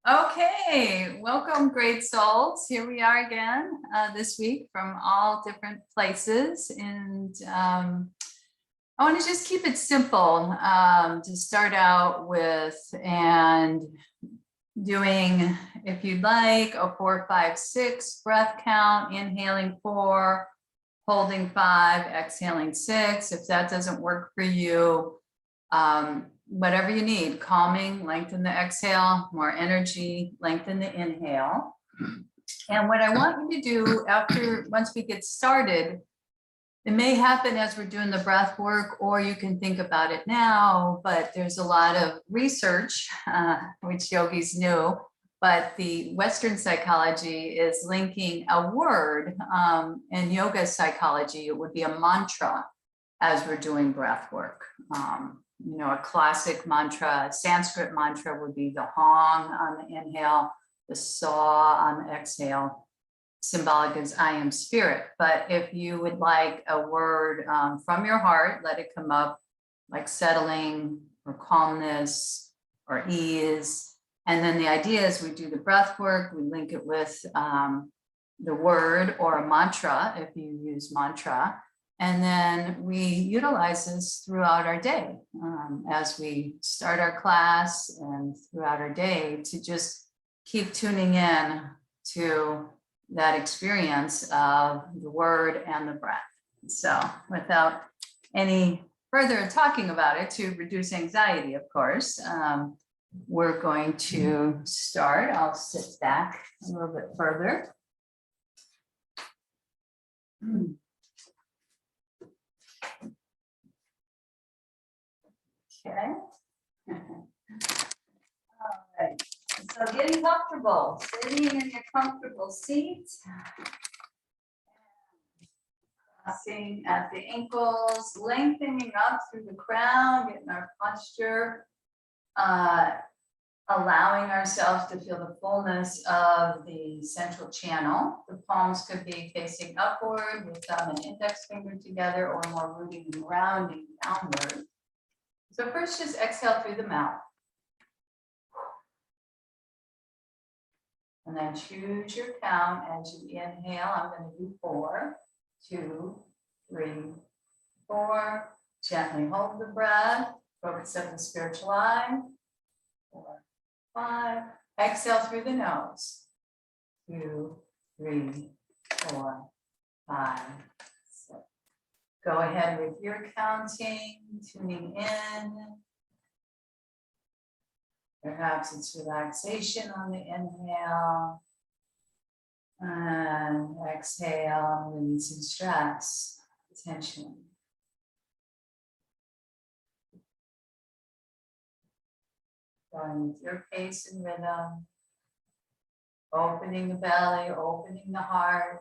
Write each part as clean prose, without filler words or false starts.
Okay, welcome great souls. Here we are again this week from all different places. And I want to just keep it simple to start out with and doing, if you'd like, a 4, 5, 6 breath count, inhaling 4, holding 5, exhaling 6. If that doesn't work for you, whatever you need, calming, lengthen the exhale, more energy, lengthen the inhale. And what I want you to do once we get started, it may happen as we're doing the breath work, or you can think about it now, but there's a lot of research, which yogis knew, but the Western psychology is linking a word, in yoga psychology, it would be a mantra as we're doing breath work. You know, a classic mantra, Sanskrit mantra would be the hong on the inhale, the saw on the exhale, symbolic as I am spirit. But if you would like a word from your heart, let it come up, like settling or calmness or ease. And then the idea is we do the breath work, we link it with the word or a mantra, if you use mantra. And then we utilize this throughout our day as we start our class and throughout our day to just keep tuning in to that experience of the word and the breath. So without any further talking about it, to reduce anxiety, of course, we're going to start. I'll sit back a little bit further. Okay. All right. So getting comfortable, sitting in your comfortable seat. Crossing at the ankles, lengthening up through the crown, getting our posture, allowing ourselves to feel the fullness of the central channel. The palms could be facing upward with thumb and index finger together, or more rooting and grounding downward. So first, just exhale through the mouth. And then choose your count as you inhale. I'm going to do 4, 2, 3, 4. Gently hold the breath. Focus on the spiritual eye. 4, 5. Exhale through the nose. 2, 3, 4, 5, 6. Go ahead with your counting, tuning in. Perhaps it's relaxation on the inhale. And exhale, releasing stress, tension. Going with your pace and rhythm. Opening the belly, opening the heart.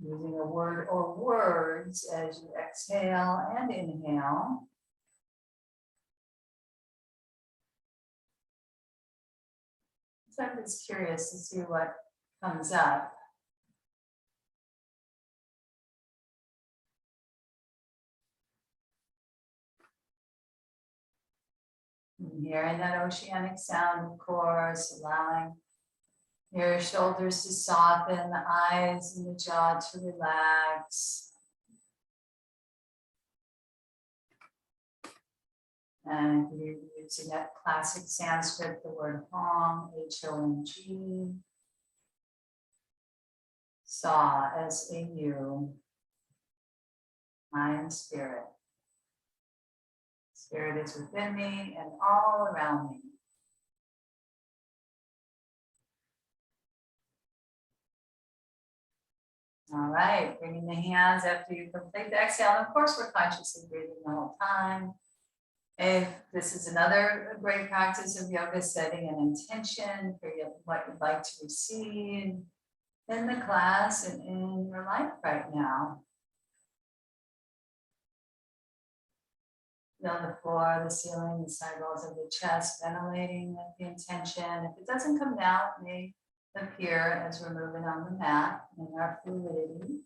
Using a word or words as you exhale and inhale. So I'm just curious to see what comes up. And hearing that oceanic sound, of course, allowing your shoulders to soften, the eyes and the jaw to relax. And you're using that classic Sanskrit, the word hong, H-O-N-G. Sa, S-A-U. I am spirit. Spirit is within me and all around me. All right, bringing the hands after you complete the exhale. And of course, we're consciously breathing the whole time. If this is another great practice of yoga, setting an intention for what you'd like to receive in the class and in your life right now. Feel the floor, the ceiling, the side walls of the chest, ventilating with the intention. If it doesn't come down, it may appear as we're moving on the mat in our fluidity.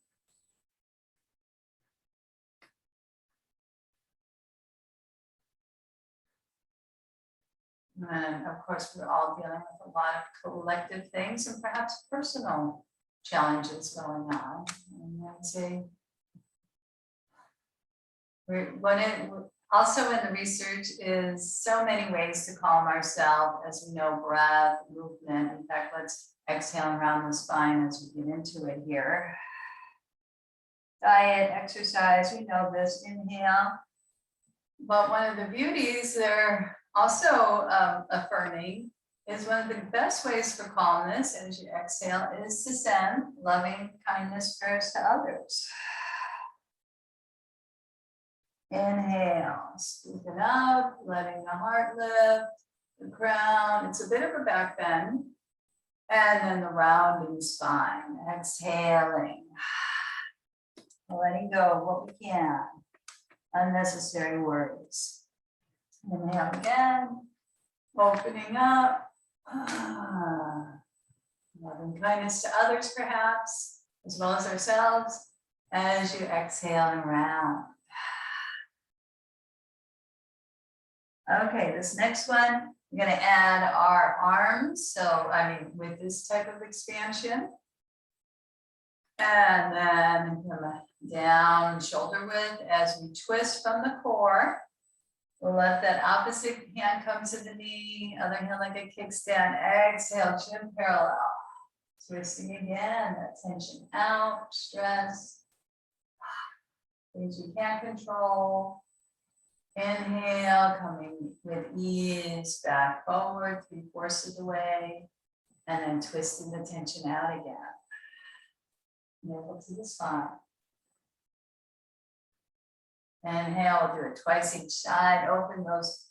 And of course, we're all dealing with a lot of collective things and perhaps personal challenges going on. And I'd say also in the research is so many ways to calm ourselves, as we know, breath, movement. In fact, let's exhale around the spine as we get into it here. Diet, exercise, we know this, inhale. But one of the beauties they're also affirming is one of the best ways for calmness as you exhale is to send loving kindness prayers to others. Inhale, scoop it up, letting the heart lift, the crown. It's a bit of a back bend. And then the rounding spine, exhaling. Letting go of what we can. Unnecessary worries. Inhale again, opening up. Loving kindness to others perhaps, as well as ourselves, as you exhale and round. Okay, this next one, we're going to add our arms. So, with this type of expansion. And then come down shoulder width as we twist from the core. We'll let that opposite hand come to the knee, other hand like a kickstand. Exhale, chin parallel. Twisting again, that tension out, stress. Things we can't control. Inhale, coming with ease, back forward, 3 forces away, and then twisting the tension out again. Navel to the spine. Inhale, do it twice each side. Open those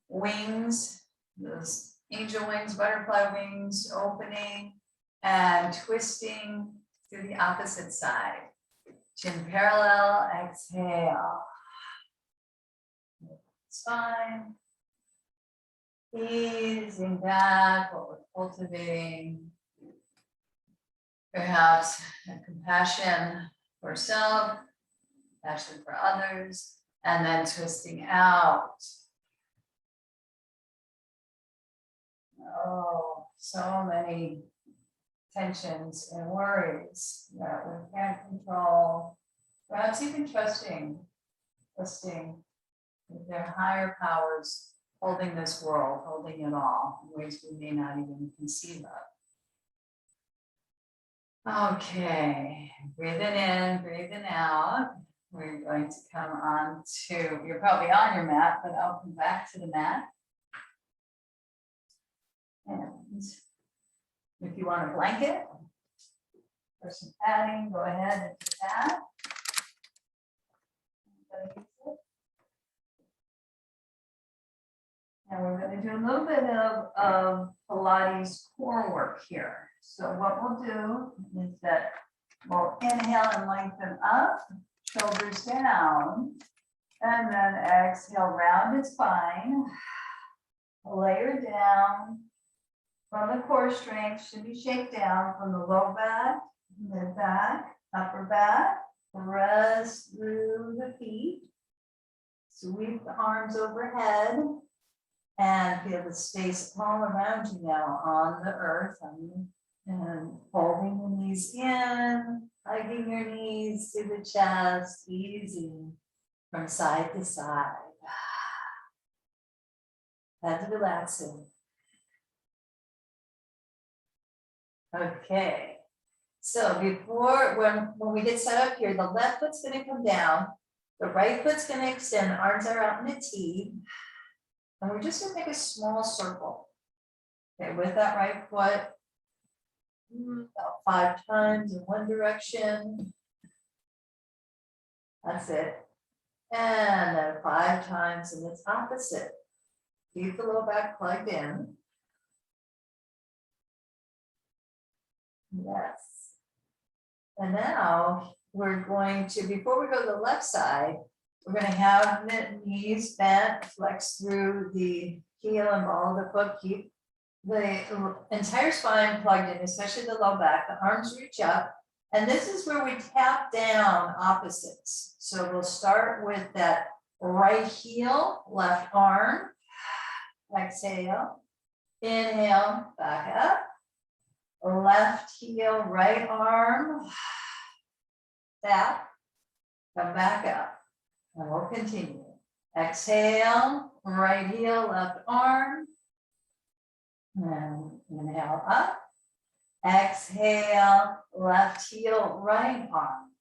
wings, those angel wings, butterfly wings, opening and twisting to the opposite side. Chin parallel, exhale. Spine. Easing back, what we're cultivating. Perhaps a compassion for self, compassion for others, and then twisting out. Oh, so many tensions and worries that we can't control. Perhaps even trusting with their higher powers holding this world, holding it all in ways we may not even conceive of. Okay, breathing in, breathing out. We're going to come on to, you're probably on your mat, but I'll come back to the mat. And if you want a blanket or some padding, go ahead and do that. And we're going to do a little bit of Pilates core work here. So what we'll do is that we'll inhale and lengthen up, shoulders down, and then exhale, rounded spine, layer down from the core strength, should be shaped down from the low back, mid back, upper back, press through the feet, sweep the arms overhead, and feel the space all around you now on the earth. And holding the knees in, hugging your knees to the chest, easy from side to side. That's relaxing. Okay, so when we get set up here, the left foot's going to come down, the right foot's going to extend, the arms are out in a T, and we're just going to make a small circle. Okay, with that right foot. About 5 times in one direction. That's it. And then 5 times in its opposite. Keep the low back plugged in. Yes. And now we're going to, before we go to the left side, we're going to have the knees bent, flex through the heel and ball of the foot. Keep the entire spine plugged in, especially the low back, the arms reach up, and this is where we tap down opposites. So we'll start with that right heel, left arm, Exhale. Inhale, back up. Left heel, right arm. Back. Come back up. And we'll continue. Exhale, right heel, left arm. And inhale up. Exhale, left heel, right arm.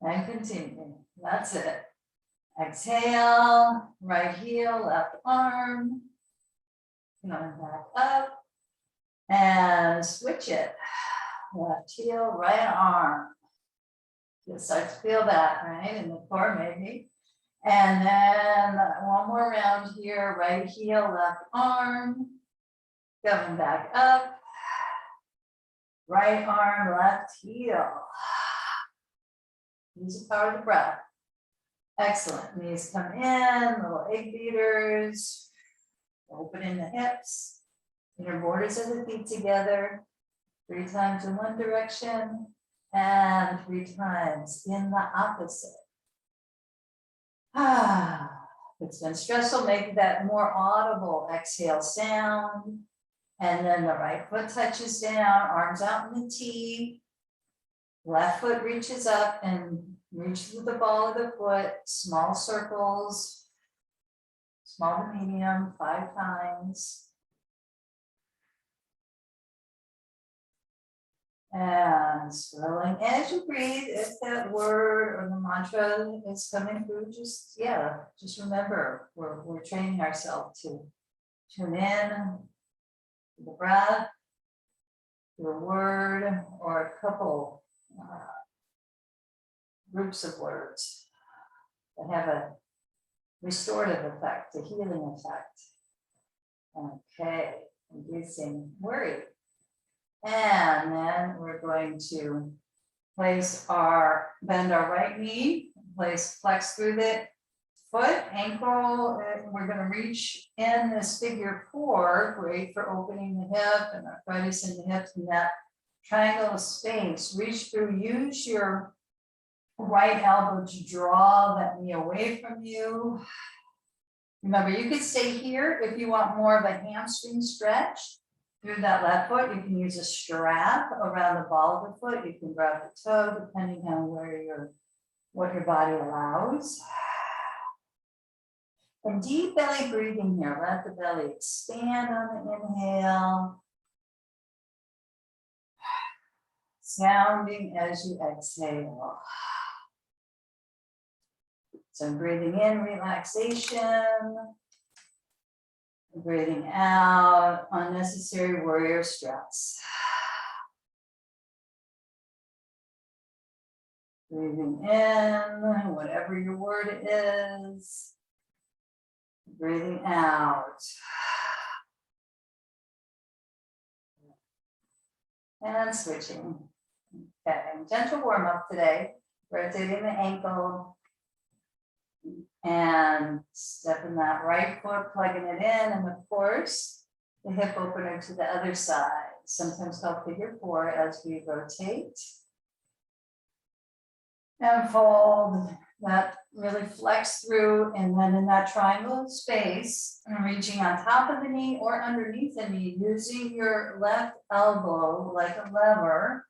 And continue. That's it. Exhale, right heel, left arm. Coming back up. And switch it. Left heel, right arm. Just start to feel that, right? In the core, maybe. And then one more round here. Right heel, left arm. Coming back up. Right arm, left heel. Use the power of the breath. Excellent. Knees come in, little egg beaters. Opening the hips. Inner borders of the feet together. 3 times in one direction and 3 times in the opposite. If it's been stressful, make that more audible exhale sound. And then the right foot touches down, arms out in the T. Left foot reaches up and reach through the ball of the foot, small circles, small to medium, 5 times. And swirling as you breathe, if that word or the mantra is coming through, just remember, we're training ourselves to tune in to the breath, to a word or a couple groups of words that have a restorative effect, a healing effect. Okay, reducing worry. And then we're going to bend our right knee, flex through the foot, ankle, and we're going to reach in this figure 4, great for opening the hip and arthritis in the hips and that triangle of space. Reach through, use your right elbow to draw that knee away from you. Remember, you can stay here if you want more of a hamstring stretch. Through that left foot, you can use a strap around the ball of the foot. You can grab the toe, depending on what your body allows. And deep belly breathing here. Let the belly expand on the inhale. Sounding as you exhale. So I'm breathing in, relaxation. Breathing out, unnecessary warrior stress. Breathing in, whatever your word is. Breathing out. And switching. Okay, gentle warm up today. Rotating the ankle. And stepping that right foot, plugging it in, and of course, the hip opener to the other side, sometimes called figure 4 as we rotate. And fold, that really flex through, and then in that triangle of space, and reaching on top of the knee or underneath the knee, using your left elbow like a lever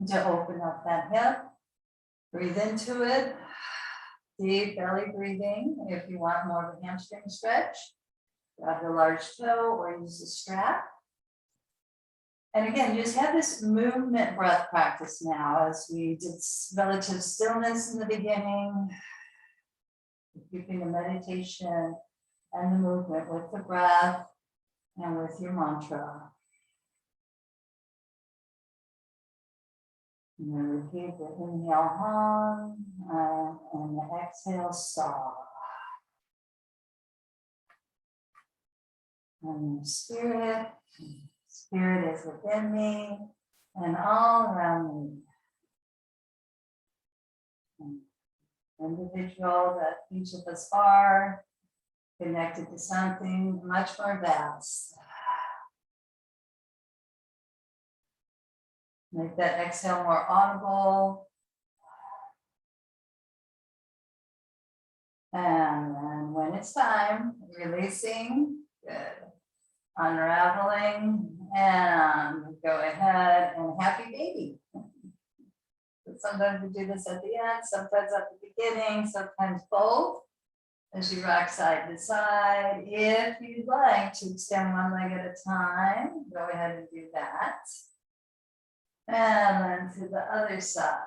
to open up that hip. Breathe into it. Deep belly breathing. If you want more of a hamstring stretch, grab the large toe or use the strap. And again, just have this movement breath practice now as we did relative stillness in the beginning, keeping the meditation and the movement with the breath and with your mantra. And then repeat the inhale hum and the exhale saw. And the spirit is within me and all around me. And individual that each of us are connected to something much more vast. Make that exhale more audible. And then when it's time, releasing, good. Unraveling, and go ahead and happy baby. Sometimes we do this at the end, sometimes at the beginning, sometimes both. As you rock side to side, if you'd like to extend one leg at a time, go ahead and do that. And then to the other side.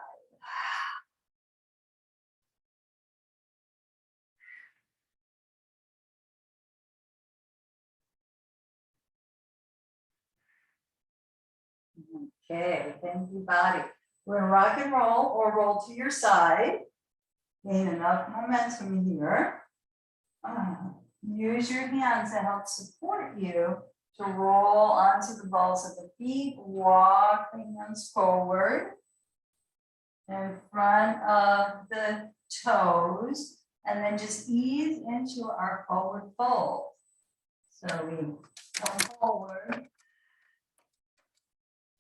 Okay, thank you, body. We're gonna rock and roll or roll to your side. Gain enough momentum here. Use your hands to help support you to roll onto the balls of the feet. Walk the hands forward in front of the toes, and then just ease into our forward fold. So we come forward,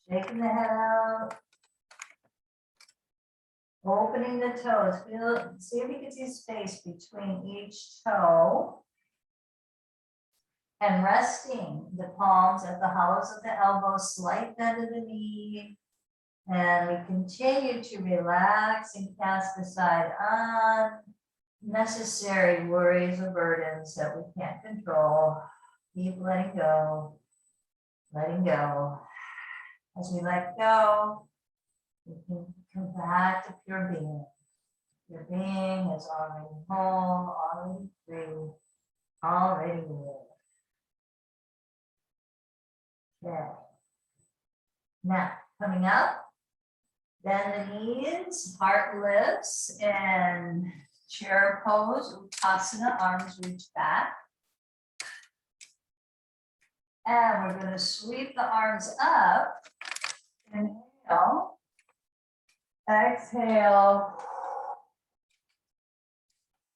shaking the head out, opening the toes. Feel, see if you can see space between each toe. And resting the palms at the hollows of the elbows, slight bend of the knee. And we continue to relax and cast aside unnecessary worries or burdens that we can't control. Keep letting go, letting go. As we let go, we can come back to pure being. Your being is already whole, already free, already live. Okay. Now, coming up, bend the knees, heart lifts, and chair pose, Uttasana, arms reach back. And we're going to sweep the arms up. Inhale. Exhale.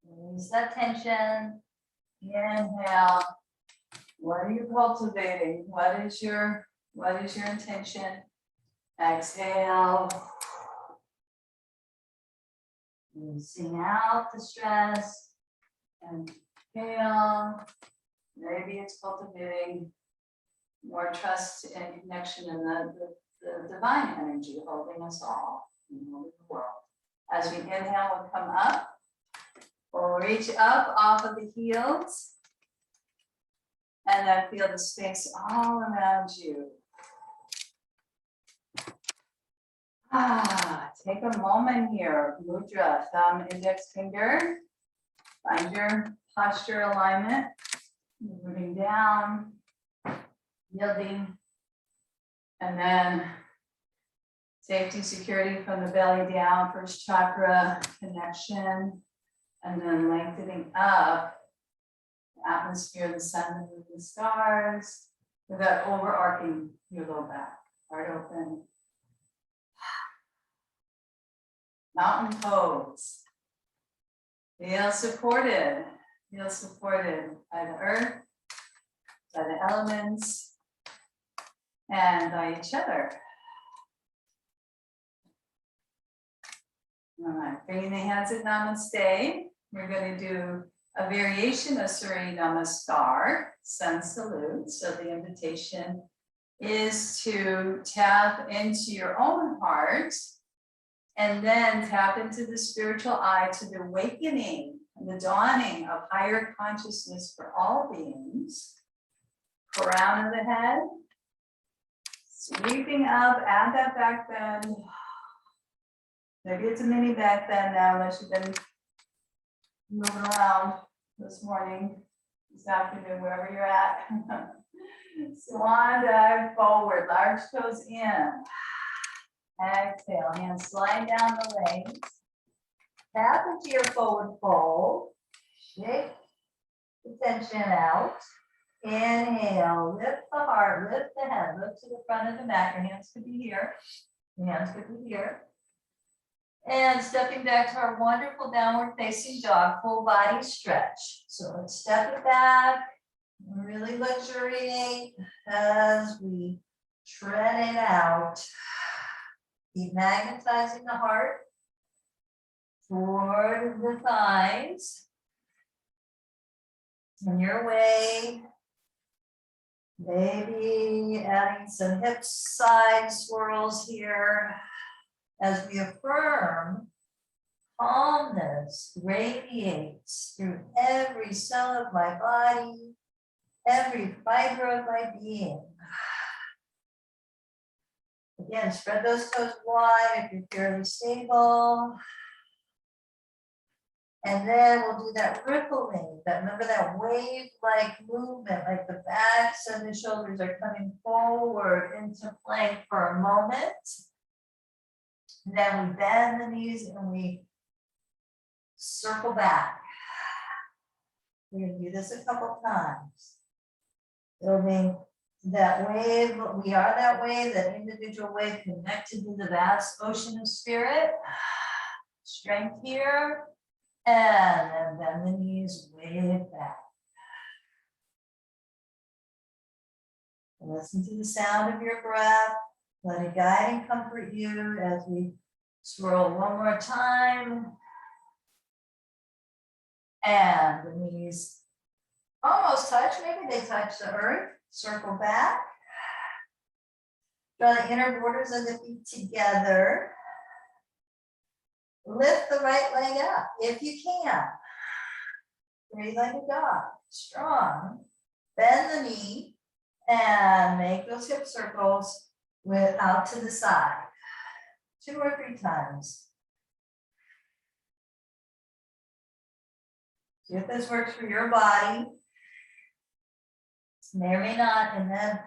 Release that tension. Inhale. What are you cultivating? What is your intention? Exhale. Releasing out the stress. Inhale. Maybe it's cultivating more trust and connection in the divine energy holding us all in the world. As we inhale, we'll come up. We'll reach up off of the heels. And then feel the space all around you. Take a moment here. Mudra, thumb, index finger. Find your posture alignment. Moving down, yielding. And then safety, security from the belly down, first chakra connection. And then lengthening up. Atmosphere, the sun, the moon, the stars, without overarching your low back, heart open. Mountain pose. Feel supported by the earth, by the elements, and by each other. All right, bringing the hands at Namaste. We're going to do a variation of Surya Namaskar, sun salute. So the invitation is to tap into your own heart and then tap into the spiritual eye to the awakening and the dawning of higher consciousness for all beings. Crown of the head, sweeping up, add that back bend. Maybe it's a mini back bend now, unless you've been moving around this morning, this afternoon, wherever you're at. Swan dive forward, large toes in. Exhale, hands slide down the legs. Tap into your forward fold. Shake the tension out. Inhale, lift the heart, lift the head, lift to the front of the mat. Your hands could be here. Your hands could be here. And stepping back to our wonderful downward facing dog, full body stretch. So let's step it back, really luxuriate as we tread it out. Keep magnetizing the heart toward the thighs. in your way. Maybe adding some hip side swirls here as we affirm calmness radiates through every cell of my body, every fiber of my being. Again, spread those toes wide if you're fairly stable. And then we'll do that rippling, remember that wave-like movement, like the backs and the shoulders are coming forward into plank for a moment. And then we bend the knees and we circle back. We're gonna do this a couple times. Building that wave, we are that wave, that individual wave connected to the vast ocean of spirit. Strength here. And then bend the knees, wave back. Listen to the sound of your breath. Let it guide and comfort you as we swirl one more time. And the knees almost touch, maybe they touch the earth. Circle back. Draw the inner borders of the feet together. Lift the right leg up if you can. Three-legged dog, strong. Bend the knee and make those hip circles with out to the side. 2 or 3 times. See if this works for your body. May or may not, and then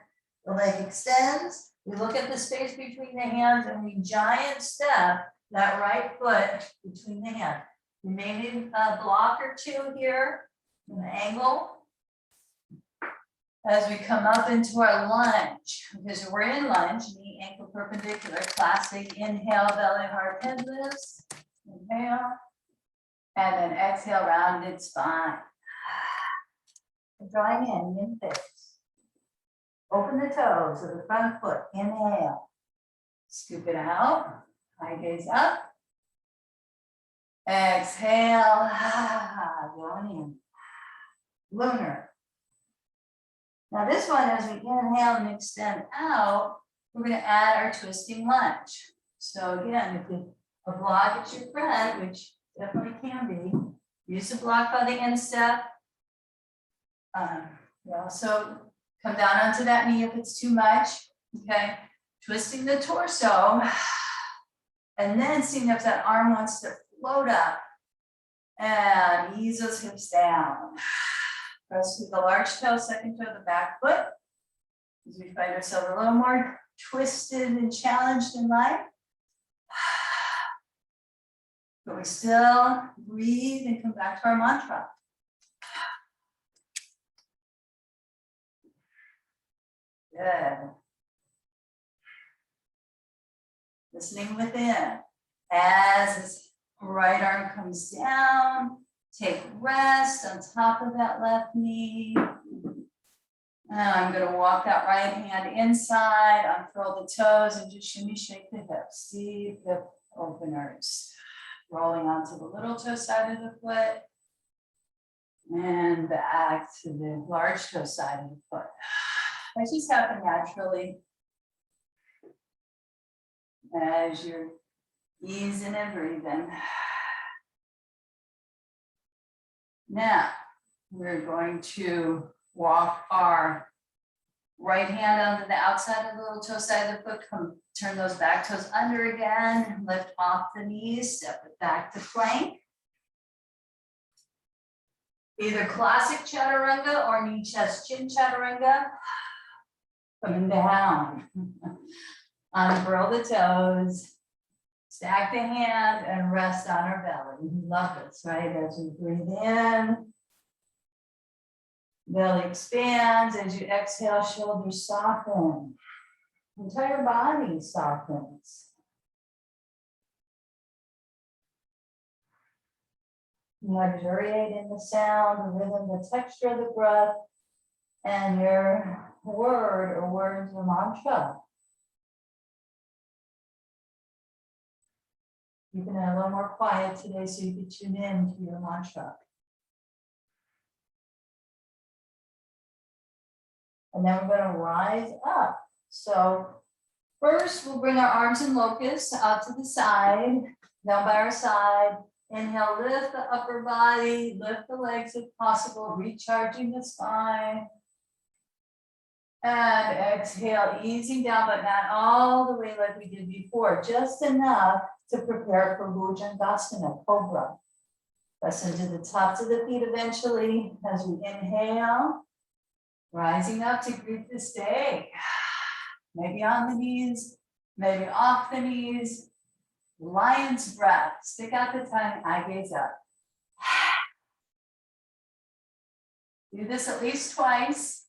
the leg extends. We look at the space between the hands and we giant step that right foot between the hands. We may need a block or 2 here, an angle. As we come up into our lunge, because we're in lunge, knee ankle perpendicular, classic inhale, belly heart head lifts. Inhale, and then exhale, rounded spine. Drawing in face. Open the toes of the front foot, inhale. Scoop it out, high gaze up. Exhale, going in. Lunar. Now this one, as we inhale and extend out, we're going to add our twisting lunge. So again, if a block is your friend, which definitely can be, use the block by the instep. You also come down onto that knee if it's too much, okay? Twisting the torso, and then seeing if that arm wants to float up, and ease those hips down. Press through the large toe, second toe, the back foot, as we find ourselves a little more twisted and challenged in life. But we still breathe and come back to our mantra. Good. Listening within. As this right arm comes down, take rest on top of that left knee. And I'm going to walk that right hand inside, unfurl the toes, and just shimmy, shake the hips. Deep hip openers. Rolling onto the little toe side of the foot. And back to the large toe side of the foot. That just happen naturally as you're easing and breathing. Now, we're going to walk our right hand onto the outside of the little toe side of the foot. Come turn those back toes under again. Lift off the knees, step it back to plank. Either classic chaturanga or knee, chest, chin chaturanga. Coming down. Unfurl the toes. Stack the hands and rest on our belly. We love this, right? As we breathe in, belly expands. As you exhale, shoulders soften. Entire body softens. Luxuriate in the sound, the rhythm, the texture of the breath, and your word or words or mantra. Keeping it a little more quiet today so you can tune in to your mantra. And then we're gonna rise up. So first, we'll bring our arms in locust out to the side, down by our side. Inhale, lift the upper body, lift the legs if possible, recharging the spine. And exhale, easing down, but not all the way like we did before, just enough to prepare for Bhujangasana, Cobra. Press into the tops of the feet eventually as we inhale, rising up to greet this day. Maybe on the knees, maybe off the knees. Lion's breath, stick out the tongue, eye gaze up. Do this at least twice.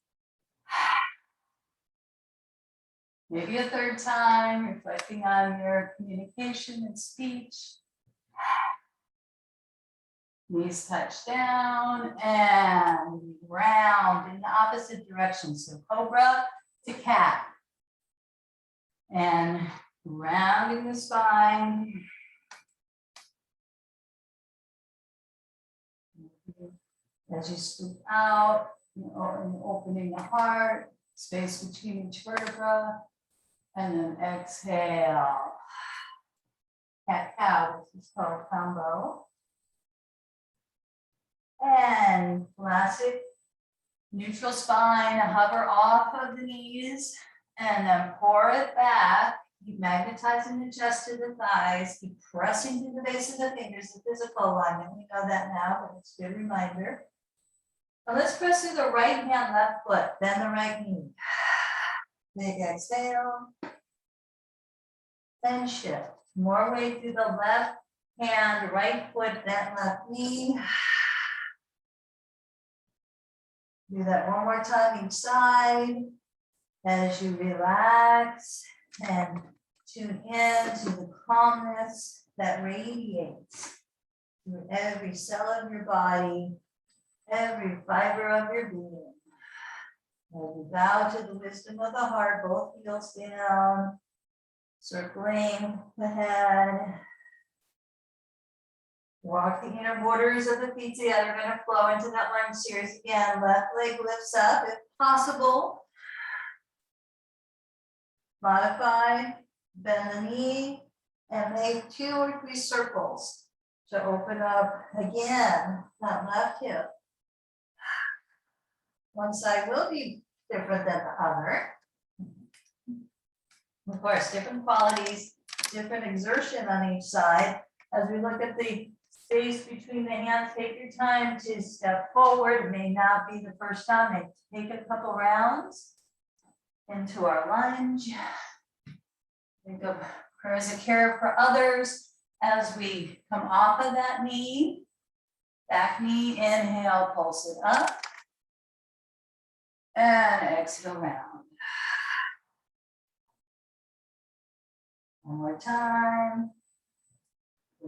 Maybe a third time, reflecting on your communication and speech. Knees touch down and round in the opposite direction. So cobra to cat. And rounding the spine. As you scoop out, opening the heart, space between each vertebra. And then exhale. Cat cow, this is called combo. And classic neutral spine, hover off of the knees and then pour it back. Keep magnetizing the chest to the thighs, keep pressing to the base of the fingers, the physical alignment. We know that now, but it's a good reminder. Now let's press through the right hand, left foot, then the right knee. Big exhale. Then shift. More weight through the left hand, right foot, then left knee. Do that one more time each side. As you relax and tune in to the calmness that radiates through every cell of your body, every fiber of your being. And we bow to the wisdom of the heart, both heels down, circling the head. Walk the inner borders of the feet together. We're going to flow into that lunge series again. Left leg lifts up if possible. Modify, bend the knee, and make 2 or 3 circles to open up again that left hip. One side will be different than the other. Of course, different qualities, different exertion on each side. As we look at the space between the hands, take your time to step forward. It may not be the first time. Take a couple rounds into our lunge. Think of her as a care for others as we come off of that knee. Back knee, inhale, pulse it up. And exhale round. One more time.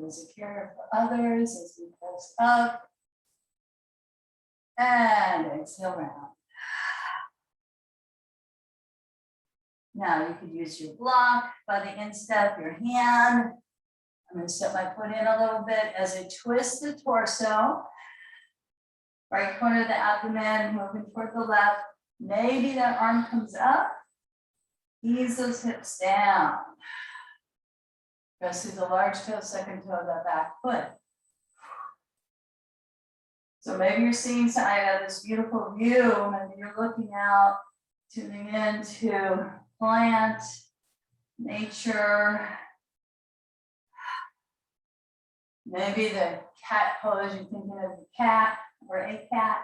As a care for others as we pulse up. And exhale round. Now you could use your block by the instep, your hand. I'm going to step my foot in a little bit as I twist the torso. Right corner of the abdomen, moving toward the left. Maybe that arm comes up. Ease those hips down. Press through the large toe, second toe of that back foot. So maybe you're seeing this beautiful view. Maybe you're looking out, tuning into plant, nature. Maybe the cat pose, you're thinking of the cat or a cat.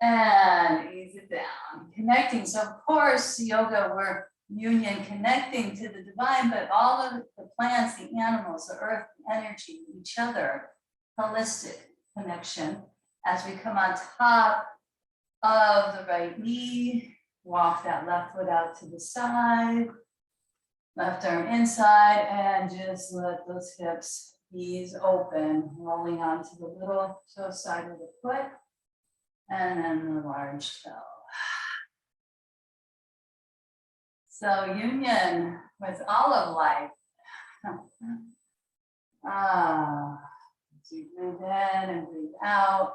And ease it down, connecting. So of course, yoga, we're union, connecting to the divine, but all of the plants, the animals, the earth, the energy, each other, holistic connection. As we come on top of the right knee, walk that left foot out to the side, left arm inside, and just let those hips ease open, rolling onto the little toe side of the foot, and then the large toe. So union with all of life. As you breathe in and breathe out.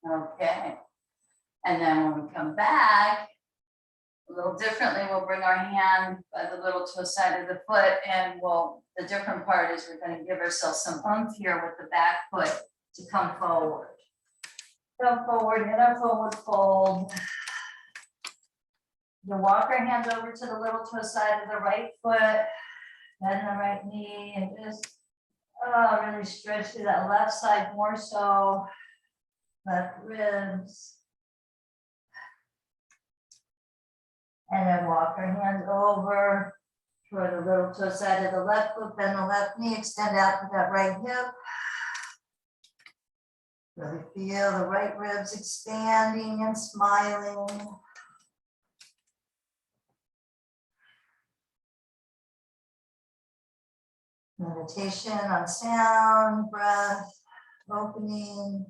Okay. And then when we come back, a little differently, we'll bring our hand by the little toe side of the foot, and the different part is we're going to give ourselves some oomph here with the back foot to come forward. Come forward, hit our forward fold. You walk our hands over to the little toe side of the right foot, bend the right knee, and just really stretch through that left side more so, left ribs. And then walk our hands over toward the little toe side of the left foot, bend the left knee, extend out to that right hip. Really feel the right ribs expanding and smiling. Meditation on sound, breath, opening,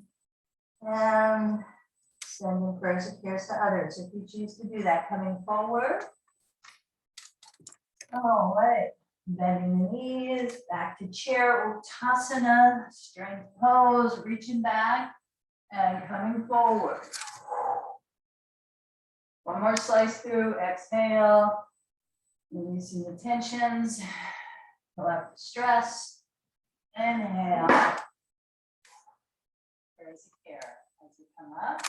and sending prayers of cares to others. If you choose to do that, coming forward. All right, bending the knees, back to chair, Uttasana, strength pose, reaching back and coming forward. One more slice through, exhale, releasing the tensions, pull out the stress, inhale. Prayers of care as you come up.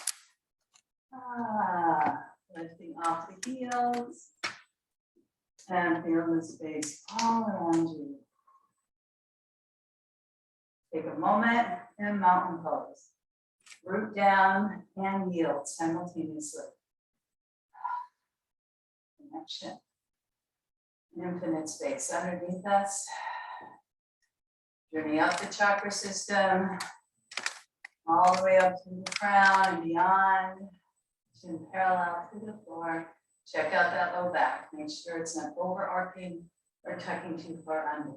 Lifting off the heels and feel the space all around you. Take a moment in mountain pose. Root down and yield simultaneously. Connection. Infinite space underneath us. Journey up the chakra system, all the way up to the crown and beyond. Chin parallel to the floor. Check out that low back. Make sure it's not overarching or tucking too far under.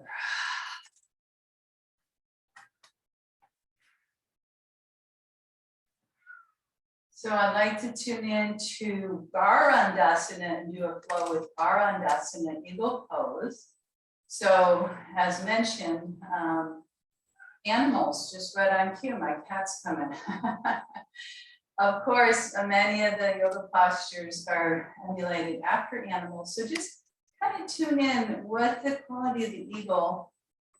So I'd like to tune in to Garandasana and do a flow with Garandasana, eagle pose. So as mentioned, animals just right on cue. My cat's coming. Of course, many of the yoga postures are emulated after animals. So just kind of tune in what the quality of the eagle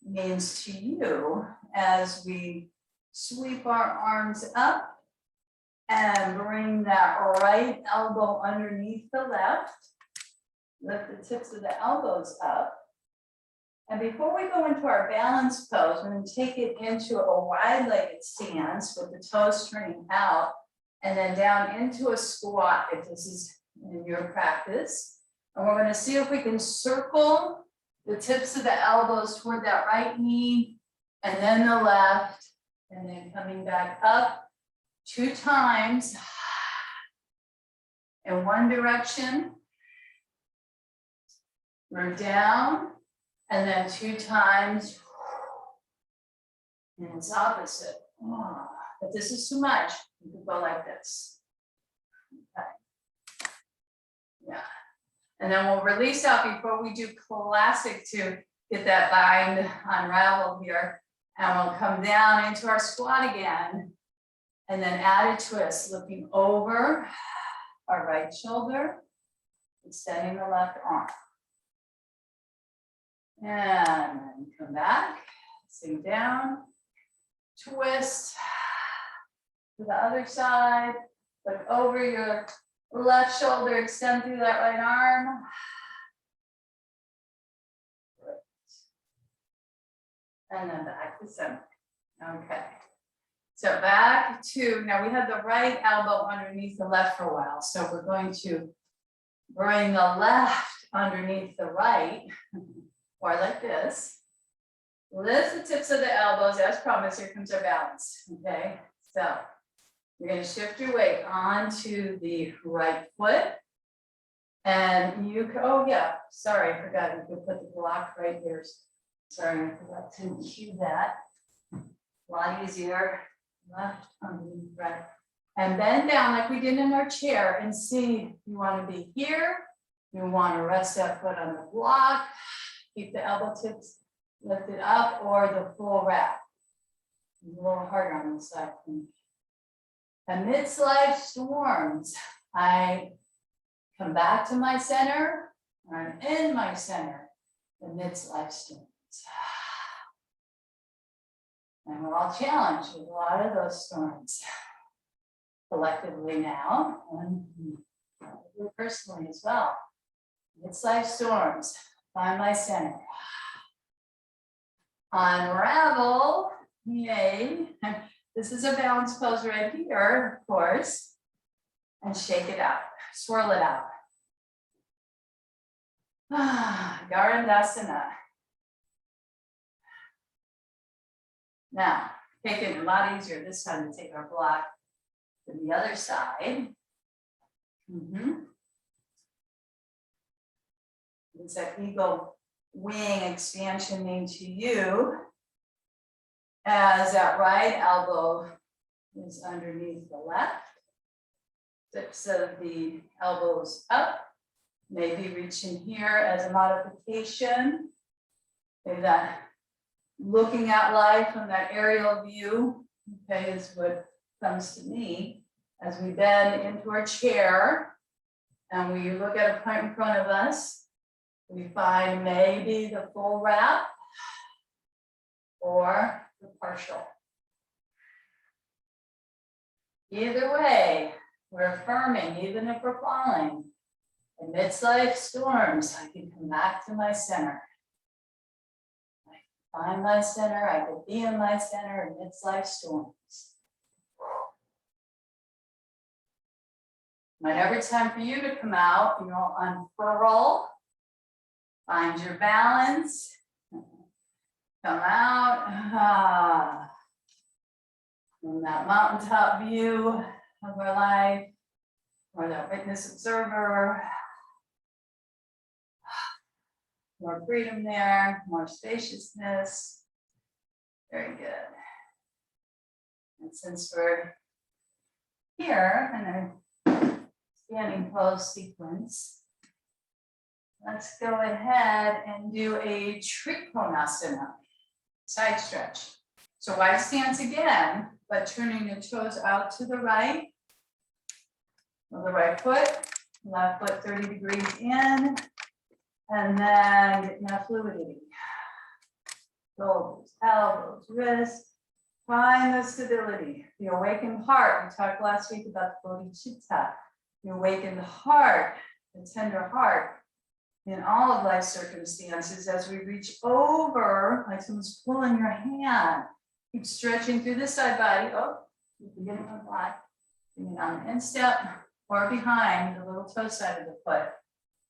means to you as we sweep our arms up and bring that right elbow underneath the left. Lift the tips of the elbows up. And before we go into our balance pose, we're going to take it into a wide-legged stance with the toes turning out. And then down into a squat if this is in your practice. And we're going to see if we can circle the tips of the elbows toward that right knee and then the left, and then coming back up 2 times in one direction. We're down, and then 2 times and it's opposite. If this is too much, you could go like this. Okay. Yeah. And then we'll release out before we do classic to get that bind unraveled here. And we'll come down into our squat again. And then add a twist, looking over our right shoulder, extending the left arm. And then come back, sink down, twist to the other side, look over your left shoulder, extend through that right arm. And then back to center. Okay. So back to, now we had the right elbow underneath the left for a while. So we're going to bring the left underneath the right, or like this. Lift the tips of the elbows, as promised, here comes our balance, okay? So you're gonna shift your weight onto the right foot. And you, oh yeah, sorry, I forgot, you could put the block right here. Sorry, I forgot to cue that. A lot easier, left underneath right. And bend down like we did in our chair and see if you wanna be here. You wanna rest that foot on the block, keep the elbow tips lifted up, or the full wrap. A little harder on the side. Amidst life storms, I come back to my center, or I'm in my center amidst life storms. And we're all challenged with a lot of those storms collectively now, and personally as well. Amidst life storms, find my center. Unravel, yay. This is a balance pose right here, of course. And shake it out, swirl it out. Garandasana. Now, take it a lot easier this time to take our block to the other side. It's that ego wing expansion into you as that right elbow is underneath the left. Tips of the elbows up. Maybe reaching here as a modification. Maybe that looking at life from that aerial view, okay, is what comes to me as we bend into our chair and we look at a point in front of us. We find maybe the full wrap or the partial. Either way, we're affirming, even if we're falling. Amidst life storms, I can come back to my center. I can find my center, I can be in my center amidst life storms. Whenever it's time for you to come out, you'll unfurl, find your balance, come out. From that mountaintop view of our life, or that witness observer. More freedom there, more spaciousness. Very good. And since we're here in a standing pose sequence, let's go ahead and do a Trikonasana, side stretch. So wide stance again, but turning the toes out to the right. With the right foot, left foot 30 degrees in, and then getting that fluidity. Shoulders, elbows, wrists, find the stability. The awakened heart, we talked last week about the bodhicitta. The awakened heart, the tender heart in all of life's circumstances as we reach over, like someone's pulling your hand. Keep stretching through the side body. Oh, you can get it on the block. Bring it on the instep or behind the little toe side of the foot.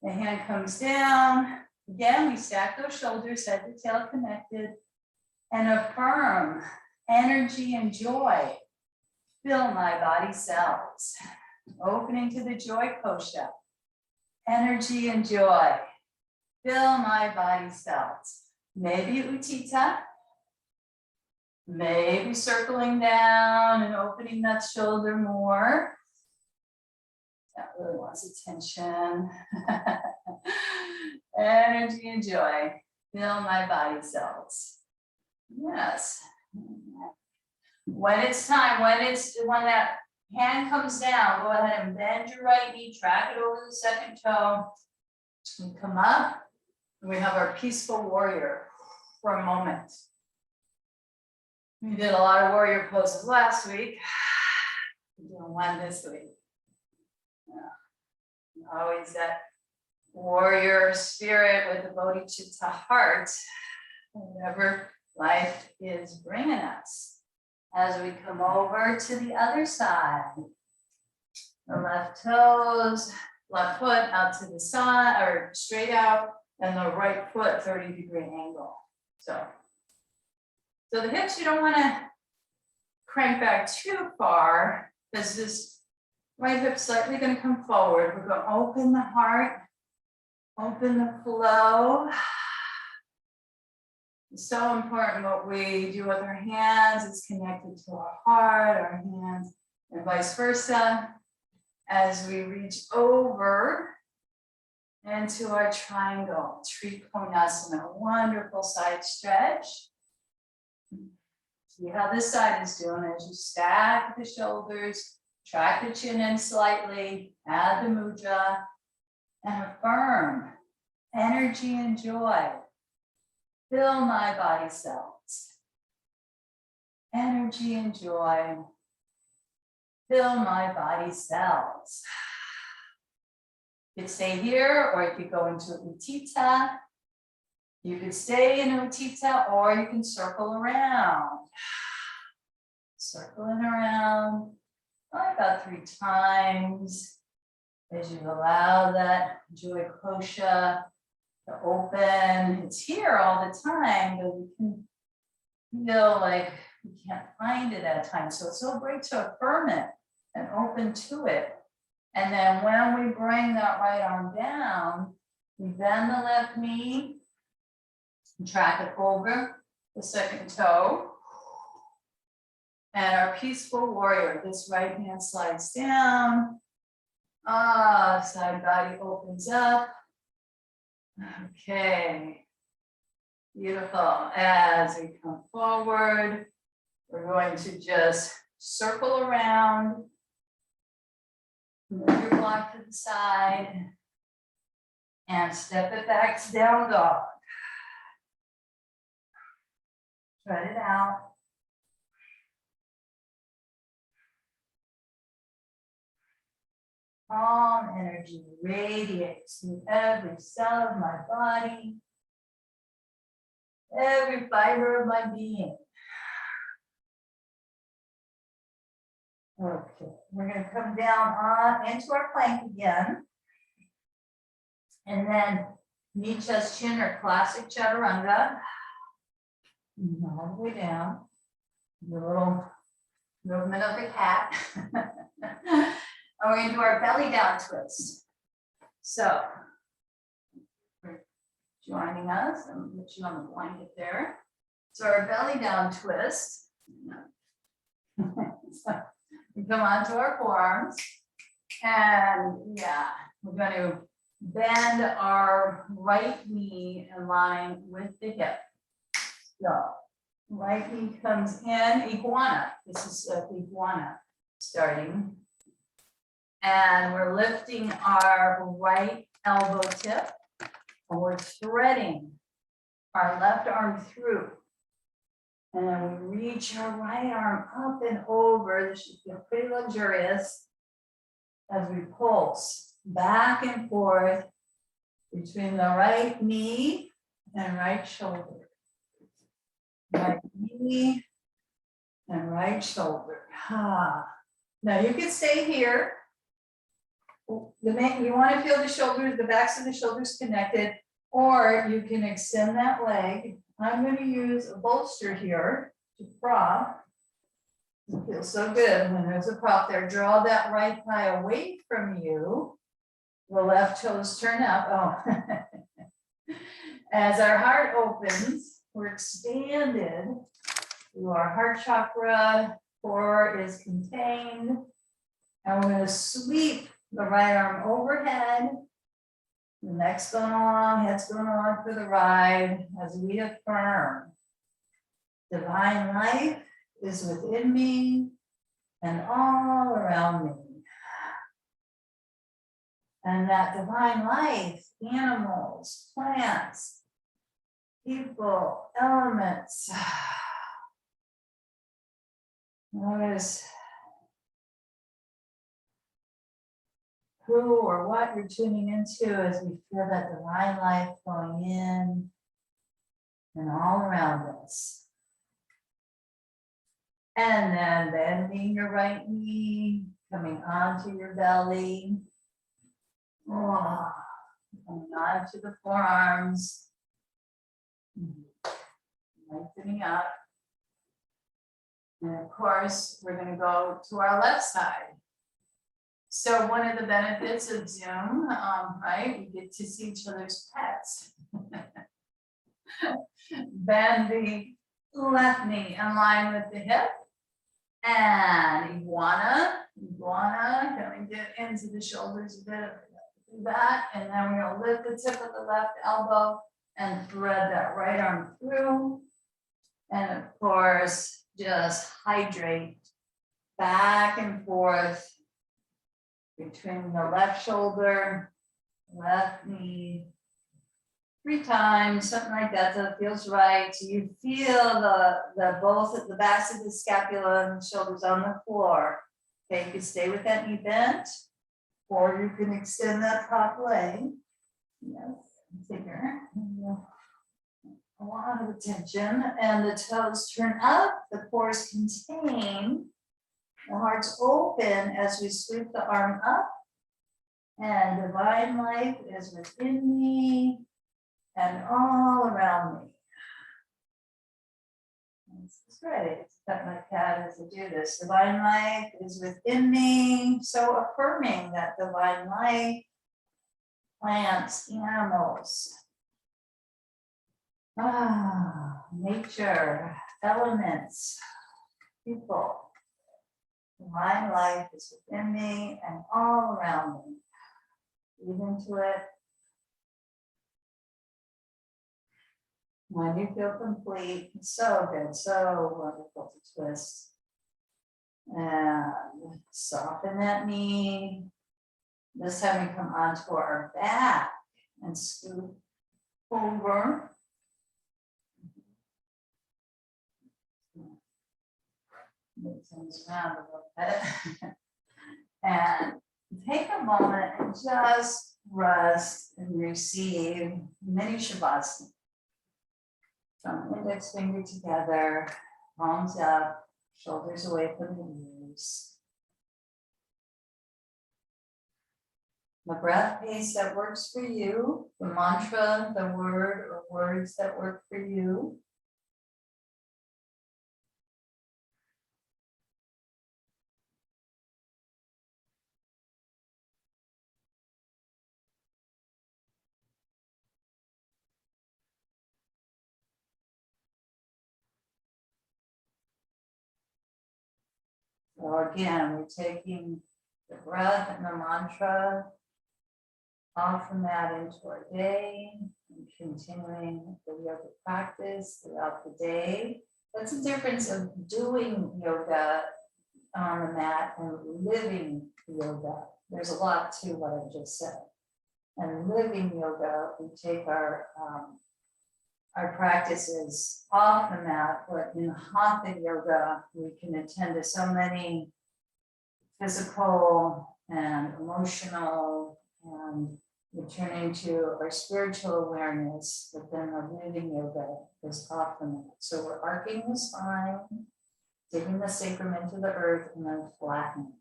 The hand comes down. Again, we stack those shoulders, head to tail connected, and affirm energy and joy. Fill my body cells. Opening to the joy kosha. Energy and joy. Fill my body cells. Maybe Utthita. Maybe circling down and opening that shoulder more. That really wants attention. Energy and joy. Fill my body cells. Yes. When it's time, when that hand comes down, go ahead and bend your right knee, track it over the second toe. We come up, and we have our peaceful warrior for a moment. We did a lot of warrior poses last week. We're doing one this week. Yeah. Always that warrior spirit with the bodhicitta heart, whatever life is bringing us. As we come over to the other side, the left toes, left foot out to the side or straight out, and the right foot 30-degree angle. So the hips, you don't want to crank back too far because this right hip slightly going to come forward. We're going to open the heart, open the flow. It's so important what we do with our hands. It's connected to our heart, our hands, and vice versa. As we reach over into our triangle, Trikonasana, wonderful side stretch. See how this side is doing as you stack the shoulders, Track the chin in slightly, add the mudra, and affirm energy and joy. Fill my body cells. Energy and joy. Fill my body cells. You could stay here, or you could go into Utthita. You could stay in Utthita, or you can circle around. Circling around about 3 times as you allow that joy kosha to open. It's here all the time, but we can feel like we can't find it at times. So it's so great to affirm it and open to it. And then when we bring that right arm down, we bend the left knee, and track it over the second toe. And our peaceful warrior, this right hand slides down. Side body opens up. Okay. Beautiful. As we come forward, we're going to just circle around. Move your block to the side. And step it back to down dog. Try it out. Calm energy radiates through every cell of my body, every fiber of my being. Okay, we're going to come down into our plank again. And then knee, chest, chin, or classic chaturanga. All the way down. The little movement of the cat. And we're going to do our belly down twist. So, for joining us, and put you on the blanket there. So our belly down twist. So we come onto our forearms, and yeah, we're going to bend our right knee in line with the hip. So right knee comes in, iguana. This is iguana starting. And we're lifting our right elbow tip, and we're threading our left arm through. And then we reach our right arm up and over. This should feel pretty luxurious as we pulse back and forth between the right knee and right shoulder. Right knee and right shoulder. Now you can stay here. You want to feel the shoulders, the backs of the shoulders connected, or you can extend that leg. I'm going to use a bolster here to prop. It feels so good when there's a prop there. Draw that right thigh away from you. The left toes turn up. Oh. As our heart opens, we're expanded through our heart chakra. Core is contained. And we're going to sweep the right arm overhead. The neck's going along, head's going along for the ride as we affirm. Divine life is within me and all around me. And that divine life, animals, plants, people, elements. Notice who or what you're tuning into as we feel that divine life flowing in and all around us. And then bending your right knee, coming onto your belly. Oh, coming onto the forearms. Lengthening up. And of course, we're going to go to our left side. So one of the benefits of Zoom, right, we get to see each other's pets. Bend the left knee in line with the hip. And iguana, going to get into the shoulders a bit of that. And then we're going to lift the tip of the left elbow and thread that right arm through. And of course, just hydrate back and forth between the left shoulder, left knee, 3 times, something like that, so it feels right. So you feel the both of the backs of the scapula and the shoulders on the floor. Okay, you can stay with that knee bent, or you can extend that top leg. Yes, bigger. A lot of attention, and the toes turn up, the pores contain, the heart's open as we sweep the arm up, and divine life is within me and all around me. This is great. Pet my cat as I do this. Divine life is within me, so affirming that divine life, plants, animals, nature, elements, people. Divine life is within me and all around me. Breathe into it. When you feel complete, so good, so wonderful to twist. And soften that knee. This time we come onto our back and scoot over. Move things around a little bit. And take a moment and just rest and receive mini Shavasana. Thumb and index finger together, palms up, shoulders away from the ears. The breath pace that works for you, the mantra, the word or words that work for you. So again, we're taking the breath and the mantra off the mat into our day and continuing the yoga practice throughout the day. That's the difference of doing yoga on the mat and living yoga. There's a lot to what I just said. And living yoga, we take our practices off the mat, but in hatha yoga, we can attend to so many physical and emotional and returning to our spiritual awareness, but then our living yoga is off the mat. So we're arcing the spine, digging the sacrum into the earth, and then flattening.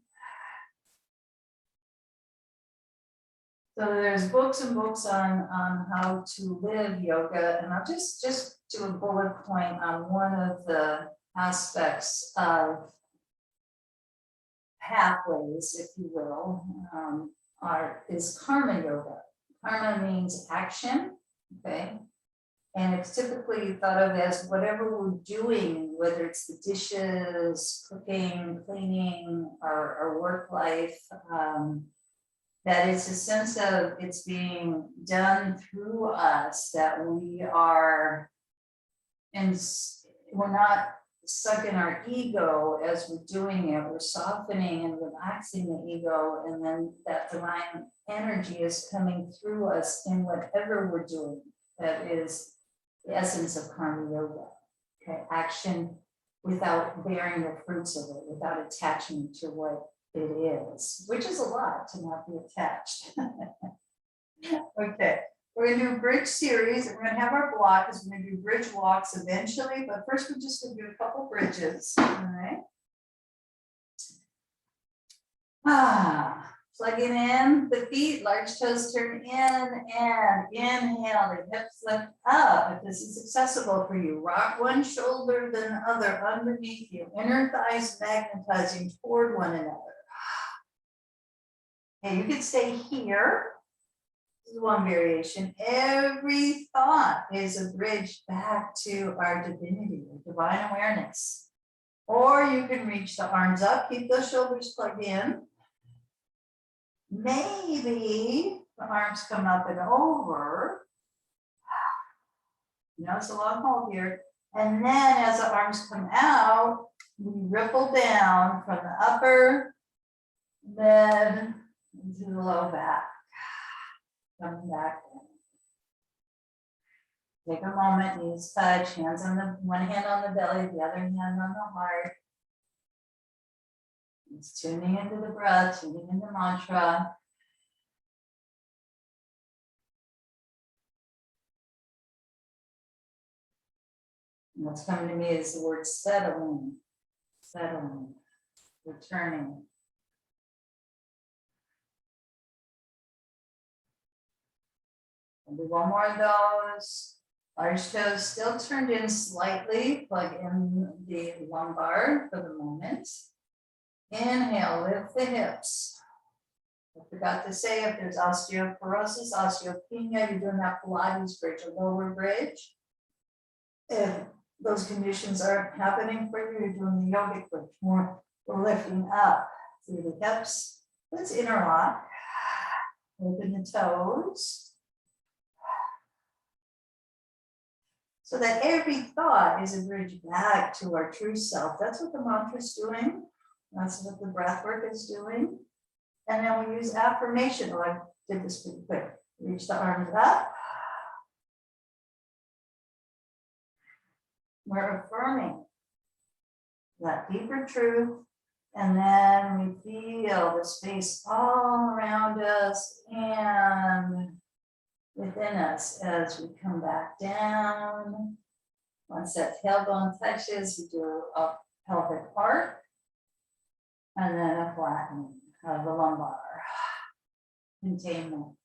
So there's books and books on how to live yoga, and I'll just do a bullet point on one of the aspects of pathways, if you will, is karma yoga. Karma means action, okay? And it's typically thought of as whatever we're doing, whether it's the dishes, cooking, cleaning, our work life, that it's a sense of it's being done through us, that we are, and we're not stuck in our ego as we're doing it. We're softening and relaxing the ego, and then that divine energy is coming through us in whatever we're doing. That is the essence of karma yoga. Okay, action without bearing the fruits of it, without attaching to what it is, which is a lot to not be attached. Okay, we're gonna do a bridge series, and we're gonna have our block because we're gonna do bridge walks eventually, but first we're just gonna do a couple bridges, all right? Plugging in the feet, large toes turn in, and inhale, the hips lift up. If this is accessible for you, rock one shoulder, then the other underneath you, inner thighs magnetizing toward one another. Okay, you can stay here. This is one variation. Every thought is a bridge back to our divinity, divine awareness. Or you can reach the arms up, keep those shoulders plugged in. Maybe the arms come up and over. You know, it's a long hold here. And then as the arms come out, we ripple down from the upper, then into the low back. Coming back in. Take a moment, knees touch, hands on the, one hand on the belly, the other hand on the heart. It's tuning into the breath, tuning into mantra. And what's coming to me is the word settling, settling, returning. And do one more of those. Large toes still turned in slightly. Plug in the lumbar for the moment. Inhale, lift the hips. I forgot to say, if there's osteoporosis, osteopenia, you're doing that Pilates bridge, a lower bridge. If those conditions aren't happening for you, you're doing the yogic bridge. More, we're lifting up through the hips. Let's interlock. Open the toes. So that every thought is a bridge back to our true self. That's what the mantra is doing. That's what the breath work is doing. And then we use affirmation. Oh, I did this pretty quick. Reach the arms up. We're affirming that deeper truth. And then we feel the space all around us and within us as we come back down. Once that tailbone touches, we do a pelvic arc and then a flattening of the lumbar. Containment.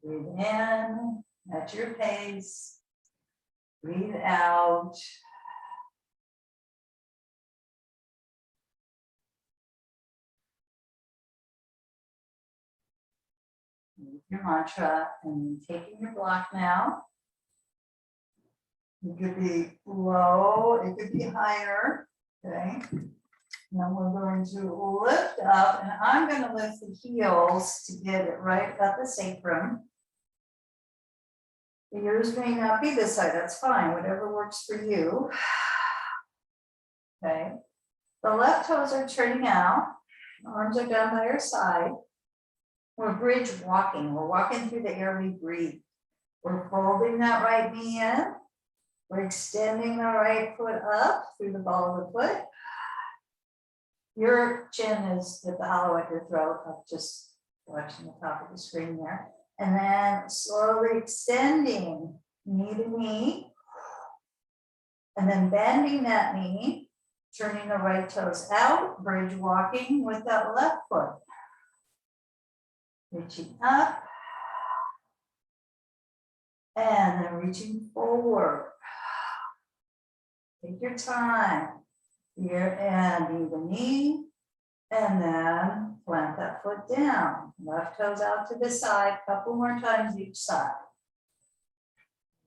Breathe in at your pace. Breathe out. Your mantra and taking your block now. It could be low, it could be higher, okay? Now we're going to lift up, and I'm going to lift the heels to get it right at the sacrum. Yours may not be this side, that's fine, whatever works for you. Okay, the left toes are turning out, arms are down by your side. We're bridge walking. We're walking through the air we breathe. We're folding that right knee in. We're extending the right foot up through the ball of the foot. Your chin is at the hollow at your throat. I'm just watching the top of the screen there. And then slowly extending knee to knee. And then bending that knee, turning the right toes out, bridge walking with that left foot. Reaching up and then reaching forward. Take your time here and do the knee and then plant that foot down. Left toes out to the side, couple more times each side.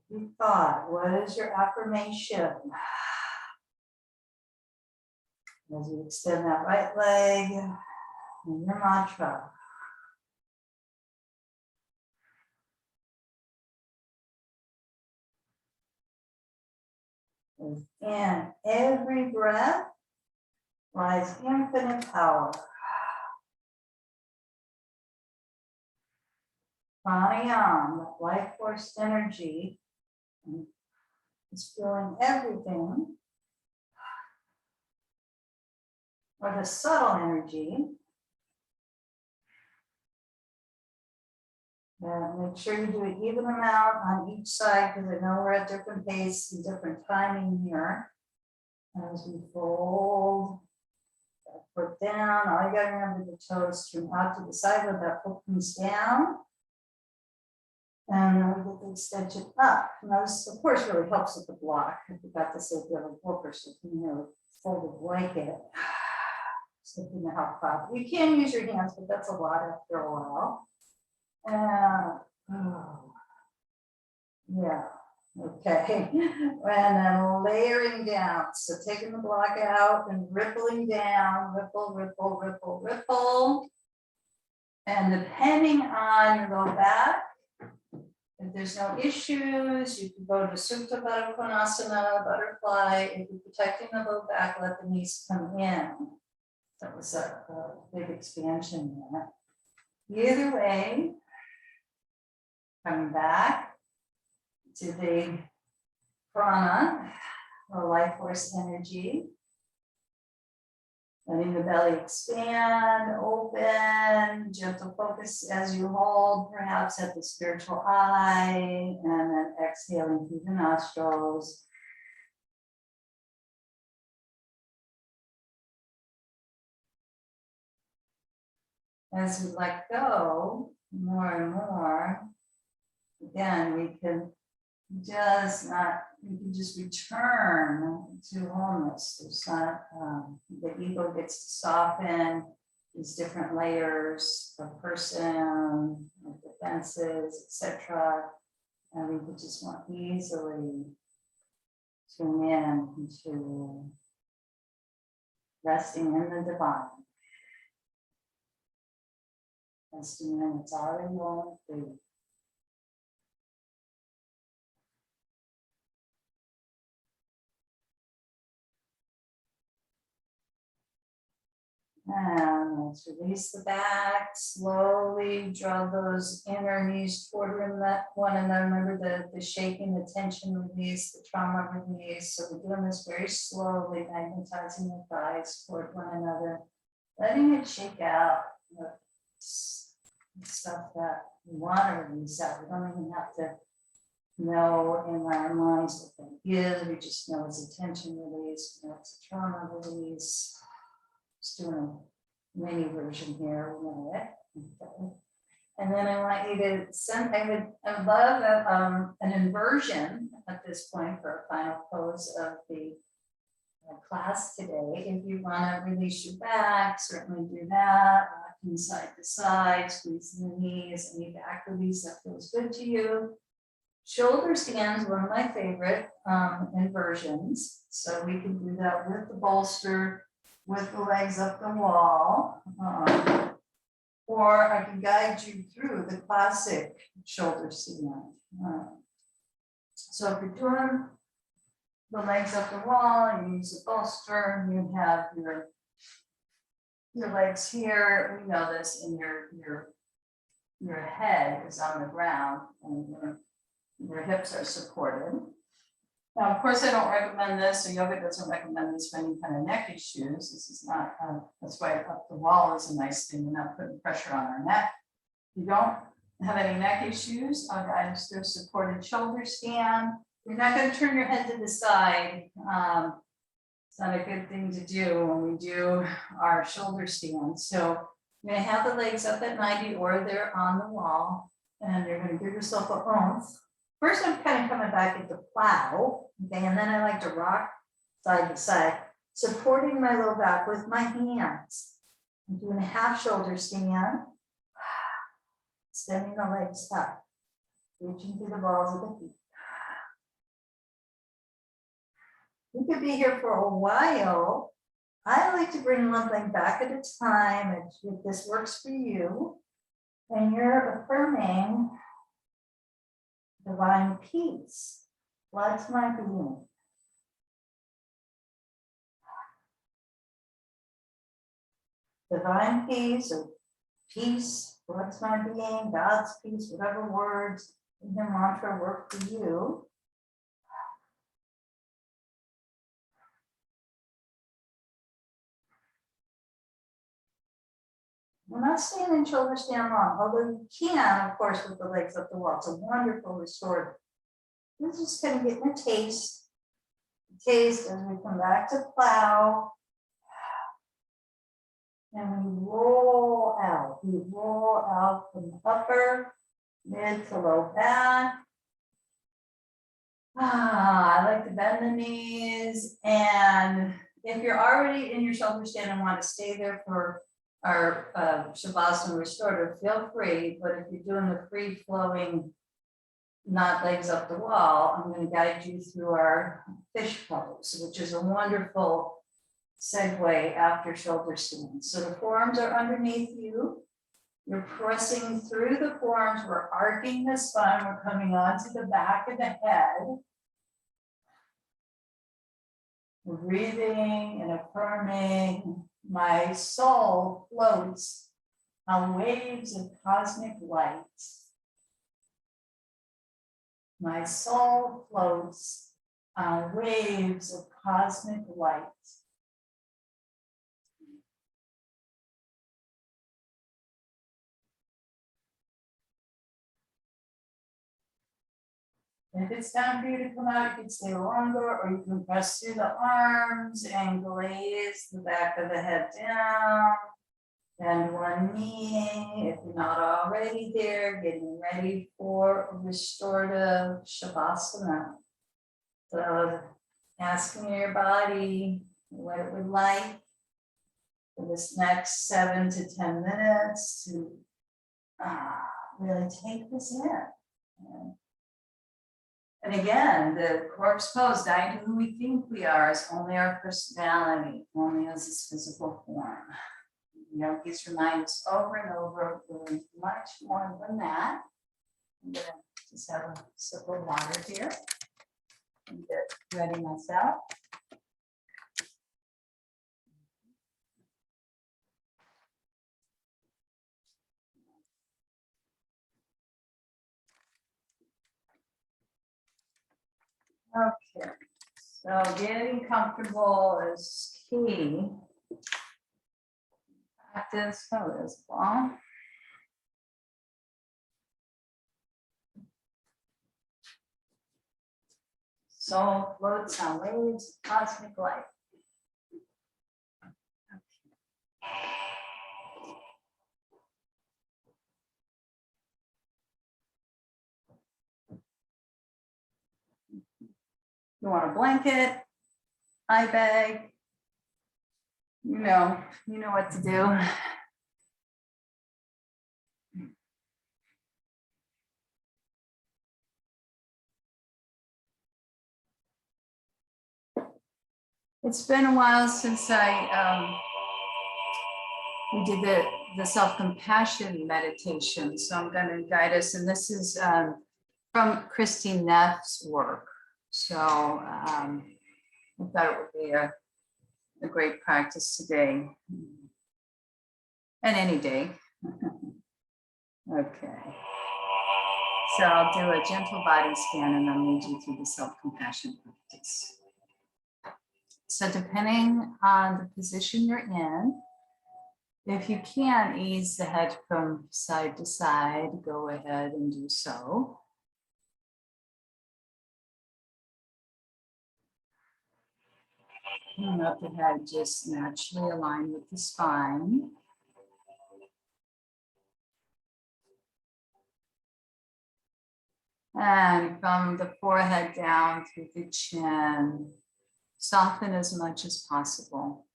You thought, what is your affirmation? As you extend that right leg and your mantra. In every breath lies infinite power. Pranayama, life force energy, is filling everything. Or the subtle energy. And make sure you do an even amount on each side because I know we're at different pace and different timing here. As we fold that foot down, all you got to remember the toes turn out to the side where that foot comes down. And then we get the extension up. Now this, of course, really helps with the block. I forgot to say the other booker, so you know, fold a blanket. Something to help out. You can use your hands, but that's a lot after a while. Yeah, okay. And then layering down. So taking the block out and rippling down, ripple, ripple, ripple, ripple. And depending on your low back, if there's no issues, you can go to Supta Baddha Konasana, butterfly. If you're protecting the low back, let the knees come in. That was a big expansion there. Either way, coming back to the prana, or life force energy. Letting the belly expand, open, gentle focus as you hold, perhaps at the spiritual eye, and then exhaling through the nostrils. As we let go more and more, again, we can just return to wholeness. There's not, the ego gets to soften these different layers of person, of defenses, etc. And we could just more easily tune in into resting in the divine. Resting in its already going through. And let's release the back, slowly draw those inner knees toward one another. Remember the shaking, the tension release, the trauma release. So we're doing this very slowly, magnetizing the thighs toward one another, letting it shake out the stuff that we want to release out. We don't even have to know in our minds what that is. We just know it's a tension release, we know it's a trauma release. Just doing a mini version here, we know it. Okay. And then I want you to send, I would love an inversion at this point for a final pose of the class today. If you want to release your back, certainly do that. Rocking side to side, squeezing the knees, any back release that feels good to you. Shoulder stands, one of my favorite inversions. So we can do that with the bolster, with the legs up the wall, or I can guide you through the classic shoulder stand. So if you're doing the legs up the wall, you use a bolster, you have your legs here. We know this, and your head is on the ground, and your hips are supported. Now, of course, I don't recommend this, or yoga doesn't recommend this for any kind of neck issues. This is not, that's why up the wall is a nice thing. We're not putting pressure on our neck. If you don't have any neck issues, I'll guide us through a supported shoulder stand. You're not going to turn your head to the side. It's not a good thing to do when we do our shoulder stand. So you're going to have the legs up at 90 or they're on the wall, and you're going to give yourself a oomph. First, I'm kind of coming back into plow, okay, and then I like to rock side to side, supporting my low back with my hands. I'm doing a half shoulder stand, extending the legs up, reaching through the balls of the feet. We could be here for a while. I like to bring one leg back at a time, if this works for you, and you're affirming divine peace. What's my being? Divine peace or peace, what's my being, God's peace, whatever words in your mantra work for you. We're not staying in shoulder stand long, although you can, of course, with the legs up the wall. It's a wonderful restorative. We're just kind of getting a taste as we come back to plow. And we roll out. We roll out from the upper, mid to low back. I like to bend the knees. And if you're already in your shoulder stand and want to stay there for our Shavasana restorative, feel free. But if you're doing the free flowing, not legs up the wall, I'm going to guide you through our fish pose, which is a wonderful segue after shoulder stand. So the forearms are underneath you. You're pressing through the forearms. We're arcing the spine. We're coming onto the back of the head. We're breathing and affirming. My soul floats on waves of cosmic light. My soul floats on waves of cosmic light. If it's time for you to come out, you can stay longer, or you can press through the arms and glaze the back of the head down. Bend one knee, if you're not already there, getting ready for restorative Shavasana. So asking your body what it would like for this next 7 to 10 minutes to really take this in. And again, the corpse pose, dying to who we think we are, is only our personality, only as this physical form. Yogis remind us over and over, we're much more than that. I'm gonna just have a sip of water here and get ready myself. Okay, so getting comfortable is key. Practice as well. Soul floats on waves of cosmic light. You want a blanket, eye bag, you know what to do. It's been a while since we did the self-compassion meditation, so I'm going to guide us, and this is from Christine Neff's work. So I thought it would be a great practice today, and any day. Okay. So I'll do a gentle body scan and then lead you through the self-compassion practice. So depending on the position you're in, if you can ease the head from side to side, go ahead and do so. And let the head just naturally align with the spine. And from the forehead down through the chin, soften as much as possible.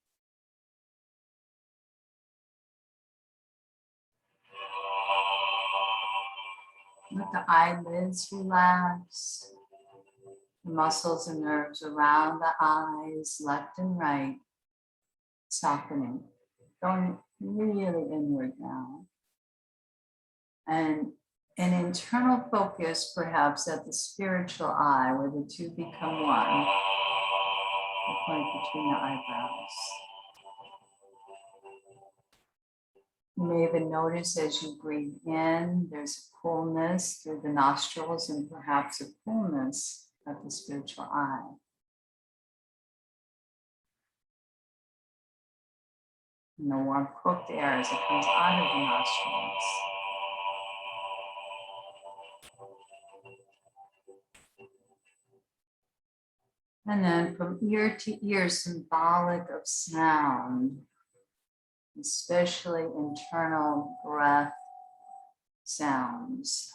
Let the eyelids relax. The muscles and nerves around the eyes, left and right, softening. Going really inward now. And an internal focus, perhaps at the spiritual eye, where the two become one. The point between the eyebrows. You may even notice as you breathe in, there's a coolness through the nostrils and perhaps a coolness at the spiritual eye. And the warm cooked air as it comes out of the nostrils. And then from ear to ear, symbolic of sound, especially internal breath sounds.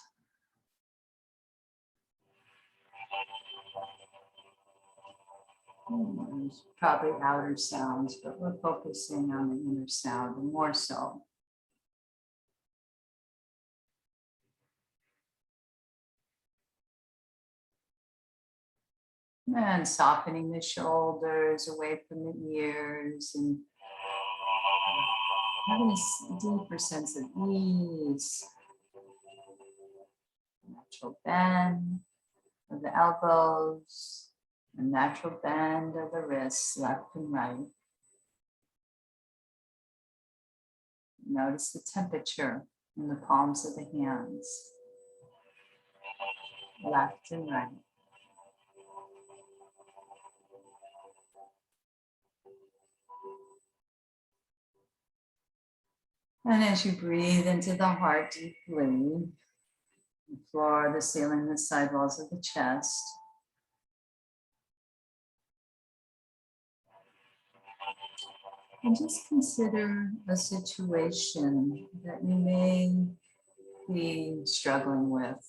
There's probably outer sounds, but we're focusing on the inner sound and more so. And softening the shoulders away from the ears and having a deeper sense of ease. Natural bend of the elbows, a natural bend of the wrists, left and right. Notice the temperature in the palms of the hands, left and right. And as you breathe into the heart deeply, the floor, the ceiling, the sidewalls of the chest, and just consider a situation that you may be struggling with.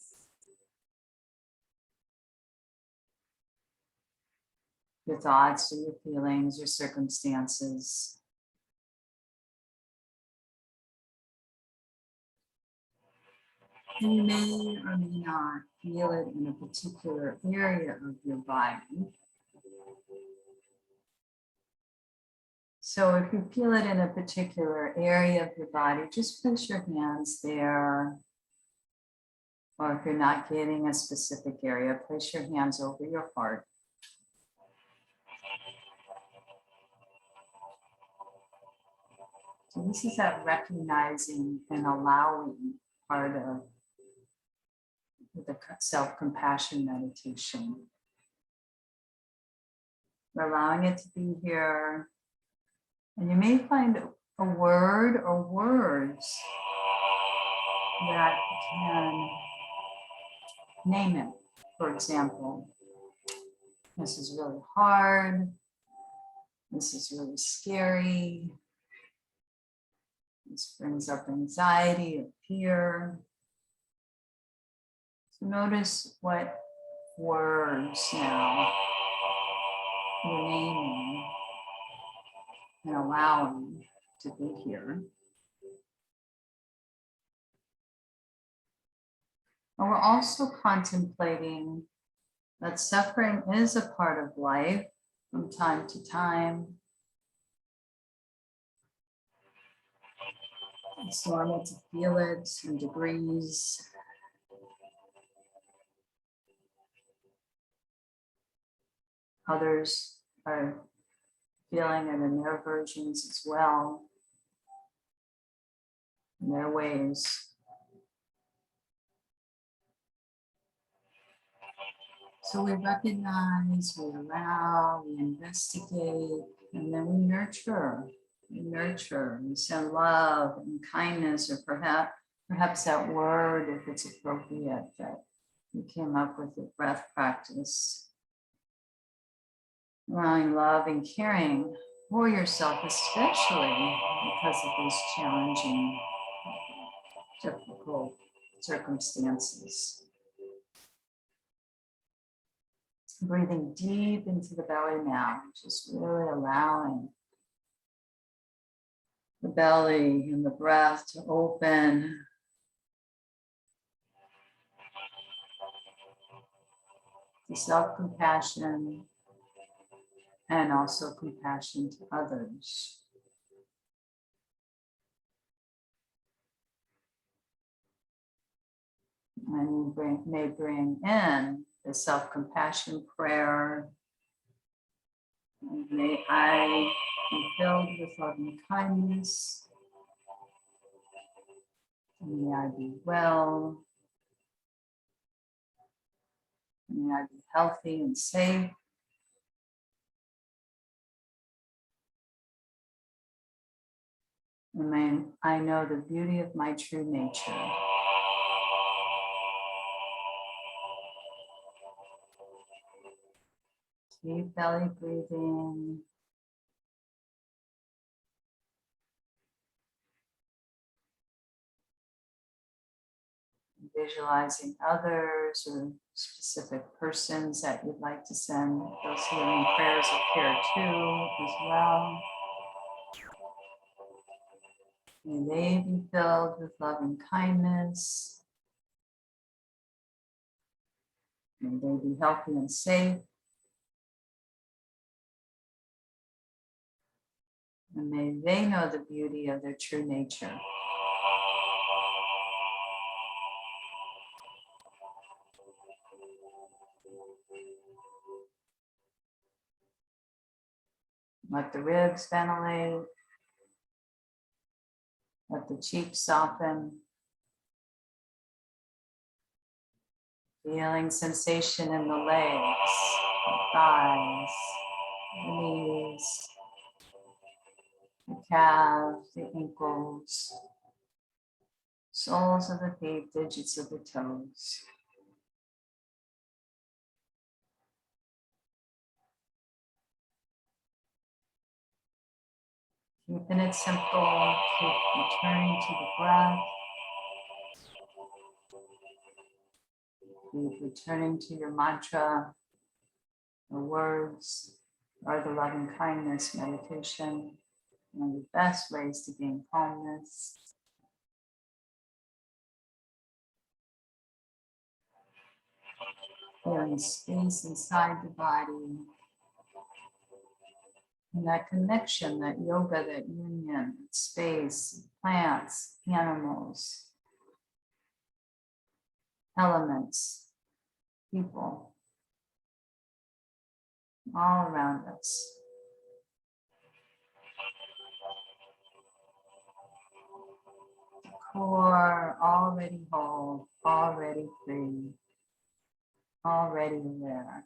Your thoughts or your feelings or circumstances. And you may or may not feel it in a particular area of your body. So if you feel it in a particular area of your body, just place your hands there. Or if you're not getting a specific area, place your hands over your heart. So this is that recognizing and allowing part of the self-compassion meditation. We're allowing it to be here. And you may find a word or words that can name it. For example, this is really hard. This is really scary. This brings up anxiety or fear. So notice what words now you're naming and allowing to be here. And we're also contemplating that suffering is a part of life from time to time. It's normal to feel it in degrees. Others are feeling it in their versions as well, in their ways. So we recognize, we allow, we investigate, and then we nurture. We send love and kindness, or perhaps that word, if it's appropriate, that you came up with your breath practice. Allowing love and caring for yourself, especially because of these challenging, difficult circumstances. Breathing deep into the belly now, just really allowing the belly and the breath to open. To self-compassion and also compassion to others. And you may bring in the self-compassion prayer. And may I be filled with loving kindness. May I be well. May I be healthy and safe. And may I know the beauty of my true nature. Deep belly breathing. Visualizing others or specific persons that you'd like to send those healing prayers of care to as well. May they be filled with love and kindness. May they be healthy and safe. And may they know the beauty of their true nature. Let the ribs ventilate. Let the cheeks soften. Feeling sensation in the legs, the thighs, the knees, the calves, the ankles, soles of the feet, digits of the toes. Keeping it simple, keep returning to the breath. Keep returning to your mantra, the words, or the loving kindness meditation. One of the best ways to gain calmness. Feeling space inside the body. And that connection, that yoga, that union, that space, plants, animals, elements, people, all around us. Core already whole, already free, already aware.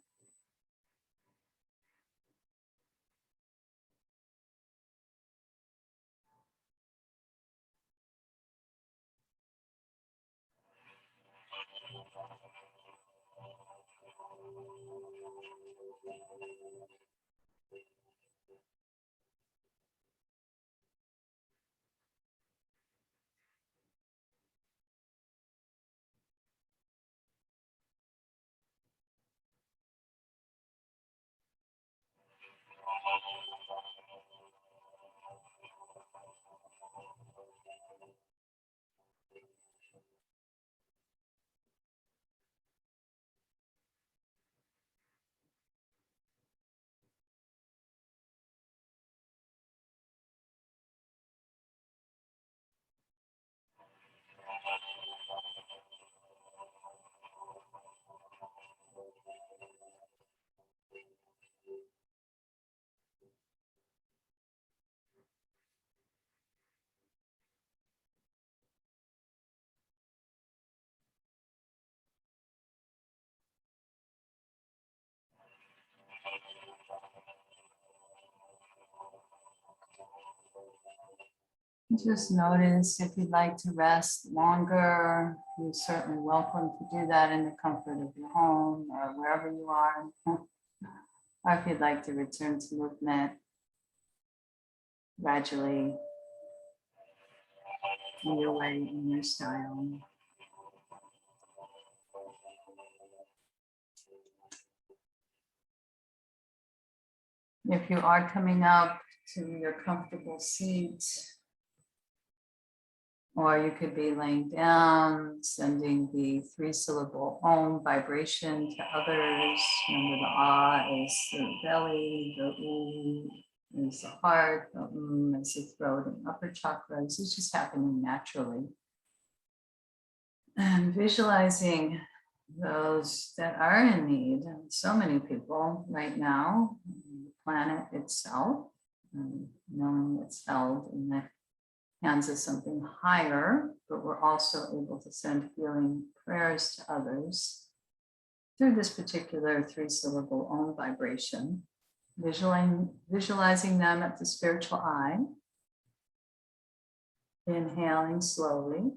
Just notice if you'd like to rest longer, you're certainly welcome to do that in the comfort of your home or wherever you are. Or if you'd like to return to movement gradually in your way, in your style. If you are coming up to your comfortable seat, or you could be laying down, sending the 3-syllable Om vibration to others. Remember, the Ah is the belly, the Oo is the heart, the is the throat and upper chakras. It's just happening naturally. And visualizing those that are in need, so many people right now, the planet itself, knowing it's held in the hands of something higher, but we're also able to send healing prayers to others through this particular 3-syllable Om vibration, visualizing them at the spiritual eye, inhaling slowly.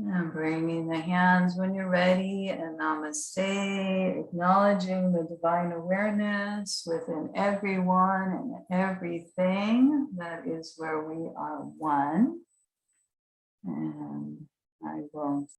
And bringing the hands when you're ready, and namaste, acknowledging the divine awareness within everyone and everything. That is where we are one. And I will